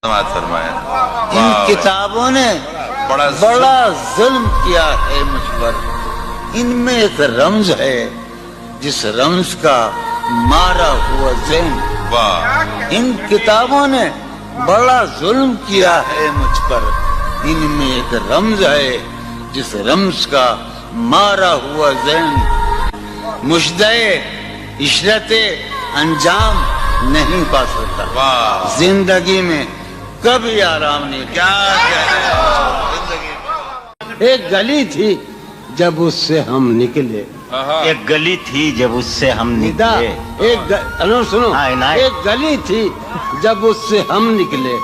فرمایا ان کتابوں نے بڑا ظلم کیا ہے مجھ پر. ان میں ایک رمز ہے جس رمز کا مارا ہوا ذہن. ان کتابوں نے بڑا ظلم کیا ہے مجھ پر. ان میں ایک رمز ہے جس رمز کا مارا ہوا ذہن. مشدے عشرت انجام نہیں پا سکتا. زندگی میں کبھی آرام نہیں. ایک گلی تھی جب اس سے ہم نکلے. ایک گلی تھی جب اس سے ہم نکلے. سنو ایک گلی تھی جب اس سے ہم نکلے.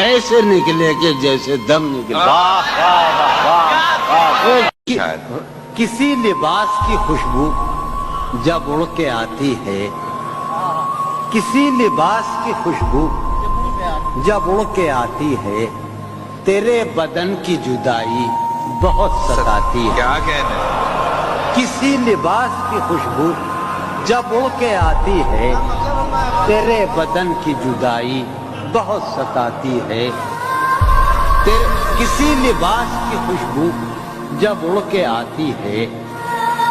ایسے نکلے کہ جیسے دم نکلے. کسی لباس کی خوشبو جب اڑ کے آتی ہے, کسی لباس کی خوشبو جب اڑ کے آتی ہے, تیرے بدن کی جدائی بہت ستاتی ہے. کیا کہنے. کسی لباس کی خوشبو جب اڑ کے آتی ہے, تیرے بدن کی جدائی بہت ستاتی ہے. کسی لباس کی خوشبو جب اڑ کے آتی ہے,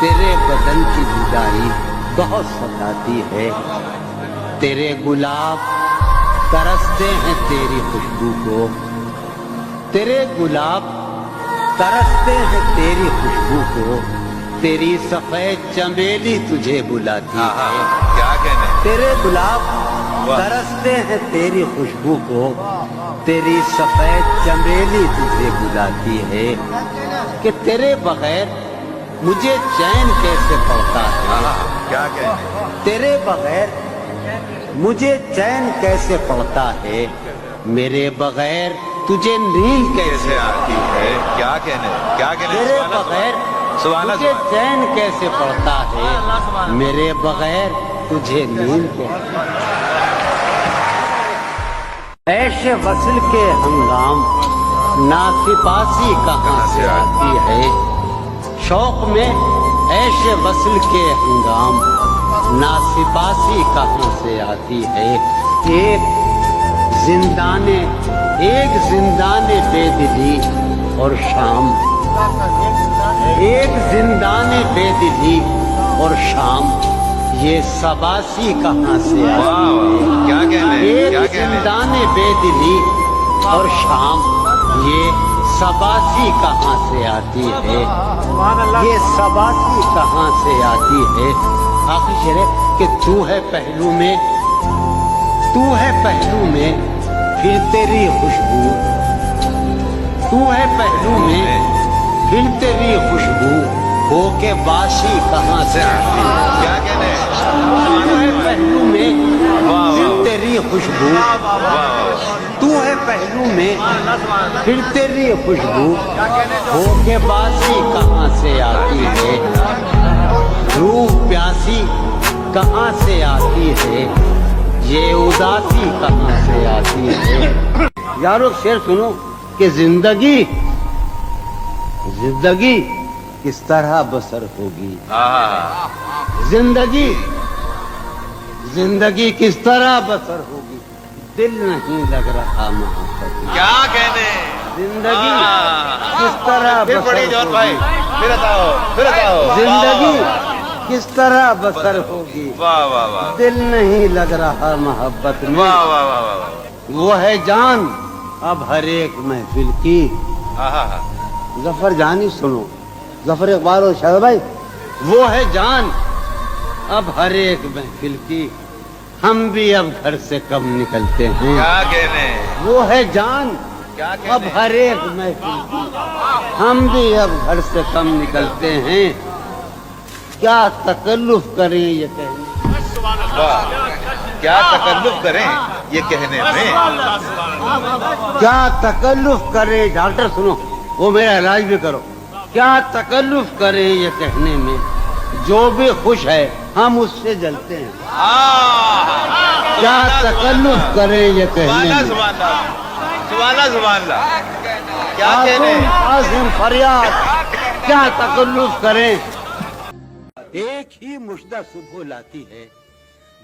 تیرے بدن کی جدائی بہت ستاتی ہے. تیرے گلاب ترستے ہیں تیری خوشبو کو. تیرے گلاب ترستے ہیں تیری خوشبو کو. تیری سفید چمیلی تجھے بلاتی ہے. کیا کہنے. تیرے گلاب ترستے ہیں تیری خوشبو کو. تیری سفید چمیلی تجھے بلاتی ہے. کہ تیرے بغیر مجھے چین کیسے پڑتا ہے. کیا کہنے. تیرے بغیر مجھے چین کیسے پڑتا ہے. میرے بغیر تجھے نیند کیسے آتی ہے. کیا کہنے. کیا کہنے. میرے بغیر تجھے چین کیسے پڑتا ہے. میرے بغیر تجھے نیند کیسے. عیش وصل کے ہنگام ناسپاسی کہاں سے آتی ہے. شوق میں عیش وصل کے ہنگام ناسپاسی کہاں سے آتی ہے. ایک زندان بے دلی اور شام. ایک زندان بے دلی اور شام, یہ سباسی کہاں سے آتی ہے. کیا کہنے. ایک زندان بے دلی اور شام, یہ سباسی کہاں سے آتی ہے. یہ سباسی کہاں سے آتی ہے. آخری شعر ہے کہ تو ہے پہلو میں, تو ہے پہلو میں پھر تیری خوشبو. تو ہے پہلو میں پھر تیری خوشبو, ہو کے باسی کہاں سے آتی ہے. کیا کہنے. تو ہے پہلو میں پھر تیری خوشبو. تو ہے پہلو میں پھر تیری خوشبو, ہو کے باسی کہاں سے آتی ہے. روح پیاسی کہاں سے آتی ہے, یہ اداسی کہاں سے آتی ہے. یارو شعر سنو کہ زندگی کس طرح بسر ہوگی. زندگی کس طرح بسر ہوگی. دل نہیں لگ رہا محبت. کیا کہنے. زندگی کس طرح بسر ہوگی. پھر بتاؤ. زندگی کس طرح بسر ہوگی. واہ واہ واہ. دل نہیں لگ رہا محبت میں. واہ واہ واہ واہ. وہ ہے جان اب ہر ایک محفل کی. ظفر جانی سنو, ظفر اقبال اور شاہ بھائی. وہ ہے جان اب ہر ایک محفل کی, ہم بھی اب گھر سے کم نکلتے ہیں. کیا کہنے. وہ ہے جان اب ہر ایک محفل کی, ہم بھی اب گھر سے کم نکلتے ہیں. کیا تکلف کریں یہ کہنے. کیا تکلف کریں یہ کہنے میں. کیا تکلف کریں. ڈاکٹر سنو, وہ میرا علاج بھی کرو. کیا تکلف کریں یہ کہنے میں, جو بھی خوش ہے ہم اس سے جلتے ہیں. کیا تکلف کریں یہ کہنے میں. سبحان اللہ. کیا کہنے. عظیم فریاد. کیا تکلف کریں. ایک ہی مژدہ صبح لاتی ہے,